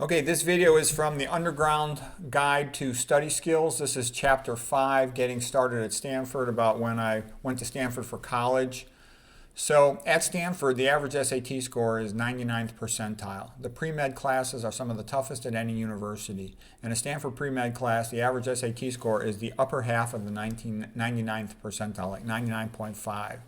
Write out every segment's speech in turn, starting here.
Okay, this video is from the Underground Guide to Study Skills. This is chapter 5, getting started at Stanford, about when I went to Stanford for college. So at Stanford, the average SAT score is 99th percentile. The pre-med classes are some of the toughest at any university. In a Stanford pre-med class, the average SAT score is the upper half of the 99th percentile, like 99.5.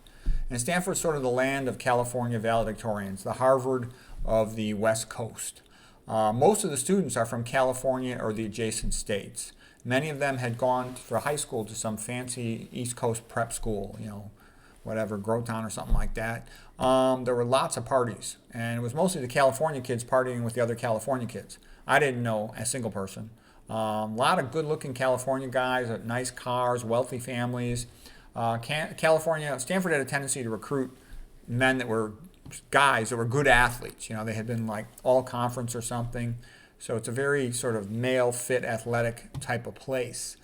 And Stanford's sort of the land of California valedictorians, the Harvard of the West Coast. Most of the students are from California or the adjacent states. Many of them had gone for high school to some fancy East Coast prep school, whatever, Groton or something like that. There were lots of parties, and it was mostly the California kids partying with the other California kids. I didn't know a single person. A lot of good-looking California guys, nice cars, wealthy families. Stanford had a tendency to recruit men that were guys that were good athletes. They had been like all conference or something. So it's a very sort of male, fit, athletic type of place.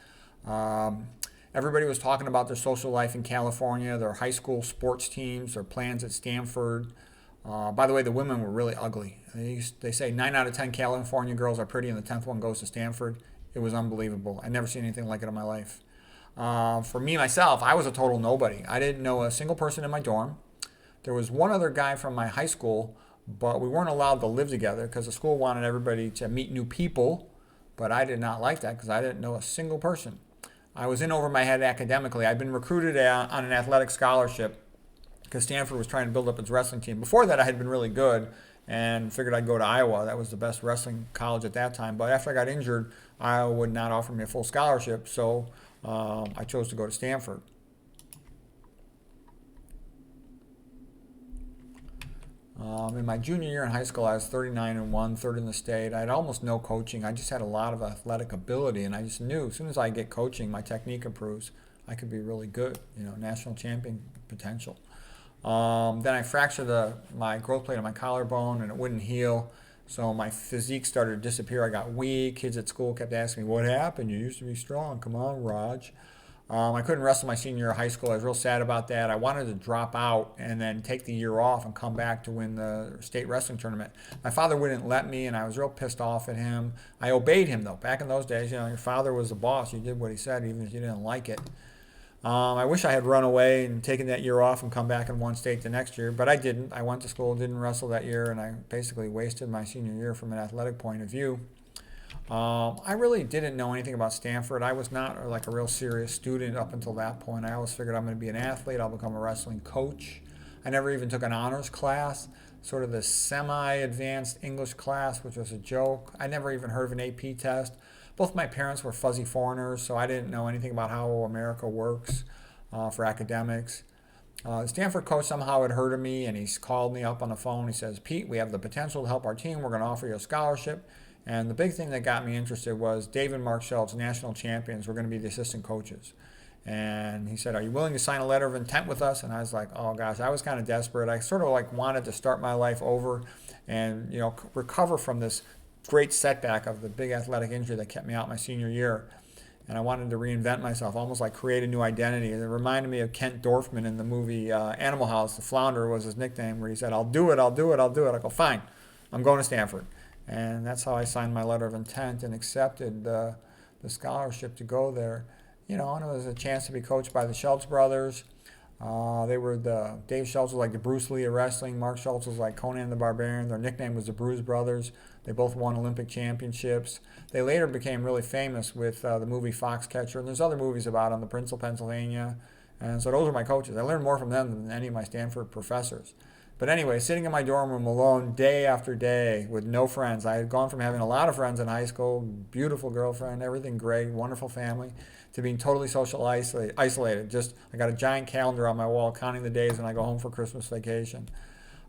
Everybody was talking about their social life in California, their high school sports teams, their plans at Stanford. By the way, the women were really ugly. They say 9 out of 10 California girls are pretty and the 10th one goes to Stanford. It was unbelievable. I'd never seen anything like it in my life. For me, myself, I was a total nobody. I didn't know a single person in my dorm. There was one other guy from my high school, but we weren't allowed to live together because the school wanted everybody to meet new people, but I did not like that because I didn't know a single person. I was in over my head academically. I'd been recruited on an athletic scholarship because Stanford was trying to build up its wrestling team. Before that, I had been really good and figured I'd go to Iowa. That was the best wrestling college at that time. But after I got injured, Iowa would not offer me a full scholarship, so I chose to go to Stanford. In my junior year in high school, I was 39-1, third in the state. I had almost no coaching. I just had a lot of athletic ability, and I just knew as soon as I get coaching, my technique improves. I could be really good, national champion potential. Then I fractured my growth plate on my collarbone, and it wouldn't heal. So my physique started to disappear. I got weak. Kids at school kept asking me, "What happened? You used to be strong. Come on, Raj." I couldn't wrestle my senior year of high school. I was real sad about that. I wanted to drop out and then take the year off and come back to win the state wrestling tournament. My father wouldn't let me, and I was real pissed off at him. I obeyed him, though. Back in those days, your father was the boss. You did what he said, even if you didn't like it. I wish I had run away and taken that year off and come back and won state the next year, but I didn't. I went to school, didn't wrestle that year, and I basically wasted my senior year from an athletic point of view. I really didn't know anything about Stanford. I was not like a real serious student up until that point. I always figured I'm going to be an athlete. I'll become a wrestling coach. I never even took an honors class, sort of the semi-advanced English class, which was a joke. I never even heard of an AP test. Both my parents were fuzzy foreigners, so I didn't know anything about how America works for academics. The Stanford coach somehow had heard of me, and he called me up on the phone. He says, "Pete, we have the potential to help our team. We're going to offer you a scholarship." And the big thing that got me interested was Dave and Mark Schultz, national champions, were going to be the assistant coaches. And he said, "Are you willing to sign a letter of intent with us?" And I was like, oh gosh, I was kind of desperate. I sort of like wanted to start my life over and recover from this great setback of the big athletic injury that kept me out my senior year. And I wanted to reinvent myself, almost like create a new identity. It reminded me of Kent Dorfman in the movie Animal House. The Flounder was his nickname, where he said, "I'll do it, I'll do it, I'll do it." I go, "Fine, I'm going to Stanford." And that's how I signed my letter of intent and accepted the scholarship to go there. And it was a chance to be coached by the Schultz brothers. Dave Schultz was like the Bruce Lee of wrestling. Mark Schultz was like Conan the Barbarian. Their nickname was the Bruise Brothers. They both won Olympic championships. They later became really famous with the movie Foxcatcher, and there's other movies about them, The Prince of Pennsylvania. And so those are my coaches. I learned more from them than any of my Stanford professors. But anyway, sitting in my dorm room alone day after day with no friends. I had gone from having a lot of friends in high school, beautiful girlfriend, everything great, wonderful family, to being totally social isolated. I got a giant calendar on my wall counting the days when I go home for Christmas vacation.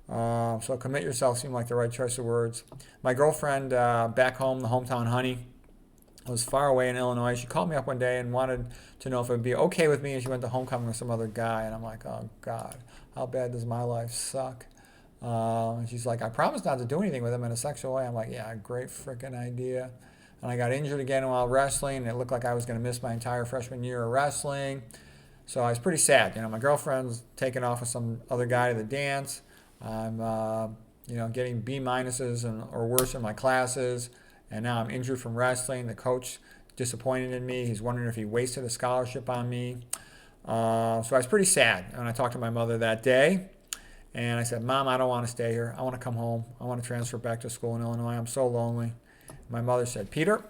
So commit yourself seemed like the right choice of words. My girlfriend back home, the hometown honey, was far away in Illinois. She called me up one day and wanted to know if it would be okay with me if she went to homecoming with some other guy. And I'm like, oh God, how bad does my life suck? And she's like, "I promise not to do anything with him in a sexual way." I'm like, yeah, great freaking idea. And I got injured again while wrestling, and it looked like I was going to miss my entire freshman year of wrestling. So I was pretty sad. My girlfriend's taking off with some other guy to the dance. I'm getting B minuses or worse in my classes, and now I'm injured from wrestling. The coach disappointed in me. He's wondering if he wasted a scholarship on me. So I was pretty sad when I talked to my mother that day. And I said, Mom, I don't want to stay here. I want to come home. I want to transfer back to school in Illinois. I'm so lonely. My mother said, Peter,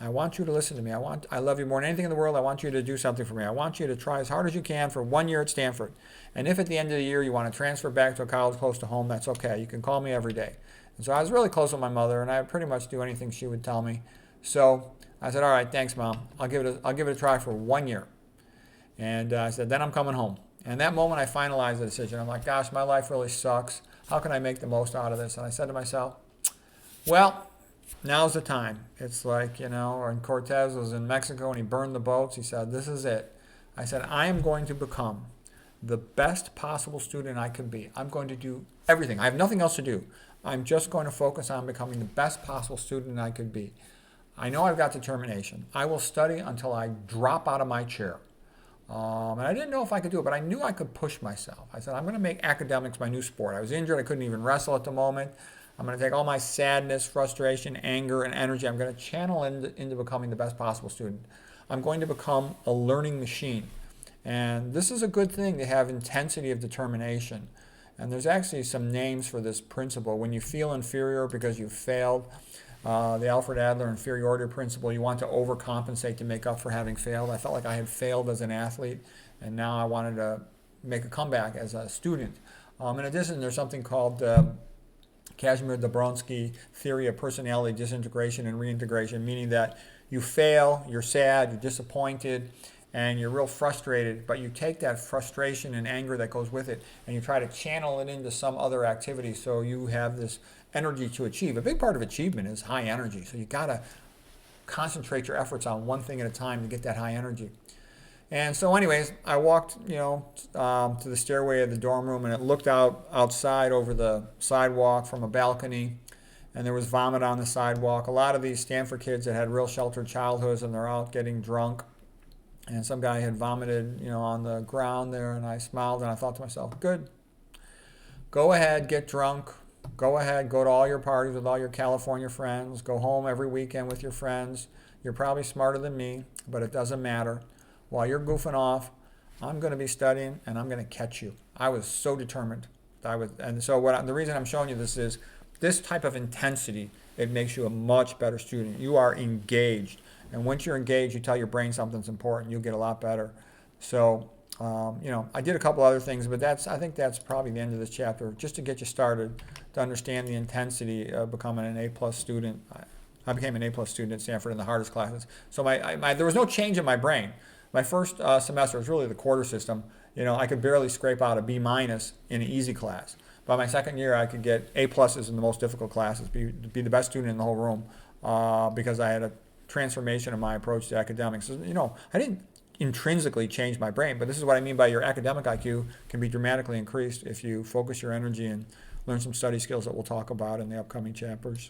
I want you to listen to me. I love you more than anything in the world. I want you to do something for me. I want you to try as hard as you can for 1 year at Stanford. And if at the end of the year you want to transfer back to a college close to home, that's okay. You can call me every day. And so I was really close with my mother, and I would pretty much do anything she would tell me. So I said, all right, thanks, Mom. I'll give it a try for 1 year. And I said, then I'm coming home. And that moment I finalized the decision. I'm like, gosh, my life really sucks. How can I make the most out of this? And I said to myself, well, now's the time. It's like, when Cortez was in Mexico and he burned the boats, he said, this is it. I said, I am going to become the best possible student I can be. I'm going to do everything. I have nothing else to do. I'm just going to focus on becoming the best possible student I could be. I know I've got determination. I will study until I drop out of my chair. And I didn't know if I could do it, but I knew I could push myself. I said, I'm going to make academics my new sport. I was injured. I couldn't even wrestle at the moment. I'm going to take all my sadness, frustration, anger, and energy. I'm going to channel into becoming the best possible student. I'm going to become a learning machine. And this is a good thing to have intensity of determination. And there's actually some names for this principle. When you feel inferior because you failed, the Alfred Adler inferiority principle, you want to overcompensate to make up for having failed. I felt like I had failed as an athlete, and now I wanted to make a comeback as a student. In addition, there's something called Kazimir Dobronsky theory of personality disintegration and reintegration, meaning that you fail, you're sad, you're disappointed, and you're real frustrated, but you take that frustration and anger that goes with it and you try to channel it into some other activity so you have this energy to achieve. A big part of achievement is high energy, so you got to concentrate your efforts on one thing at a time to get that high energy. And so anyways, I walked, to the stairway of the dorm room, and it looked outside over the sidewalk from a balcony, and there was vomit on the sidewalk. A lot of these Stanford kids that had real sheltered childhoods, and they're out getting drunk. And some guy had vomited, on the ground there, and I smiled, and I thought to myself, good. Go ahead, get drunk. Go ahead, go to all your parties with all your California friends. Go home every weekend with your friends. You're probably smarter than me, but it doesn't matter. While you're goofing off, I'm going to be studying, and I'm going to catch you. I was so determined. And so the reason I'm showing you this is this type of intensity, it makes you a much better student. You are engaged. And once you're engaged, you tell your brain something's important, you'll get a lot better. So, I did a couple other things, but I think that's probably the end of this chapter, just to get you started, to understand the intensity of becoming an A-plus student. I became an A-plus student at Stanford in the hardest classes. So there was no change in my brain. My first semester was really the quarter system. I could barely scrape out a B minus in an easy class. By my second year, I could get A pluses in the most difficult classes, be the best student in the whole room, because I had a transformation in my approach to academics. I didn't intrinsically change my brain, but this is what I mean by your academic IQ can be dramatically increased if you focus your energy and learn some study skills that we'll talk about in the upcoming chapters.